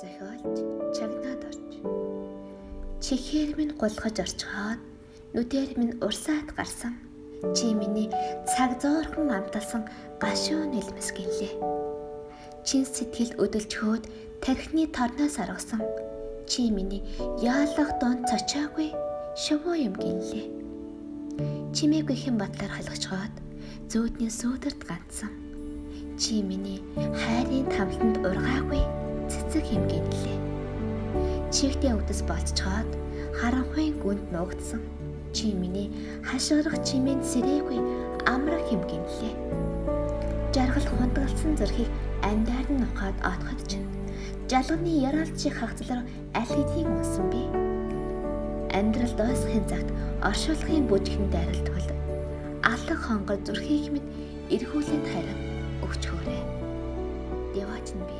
зохиолч чагнаад орж чихээр минь гулгаж орчхоод нүдээр минь урсаад гарсан чи миний цаг зоорхон амталсан гашуун нэлмэс гэлээ. Чин сэтгэл өдөлжхөөд тархины торноос аргасан чи миний яалах донд цочоогүй шувуу юм гэлээ. Чимээгүй хэн батлаар халгачгаад зүүдний сүүдэрт ганцсан чи миний хайрын тамланд ургаагүй цэцэг юм гэлээ. Чигтээ үдэс болцоход харанхуйн гүнд нуугдсан чи миний хашгирах чимээнд сэрээгүй амрах юм гэлээ. Жаргал хундагалсан зүрхийг амьдаар нь ухаад отоход чинь жалганы яраалчийн хагцлаар аль хэдийн унсан би. Амьдрал дуусахын цагт оршуулгын бүжгэн дайралт бол алга хонгор зүрхийг минь эргүүлээд харин өгч хөөрэй. Яваач нь би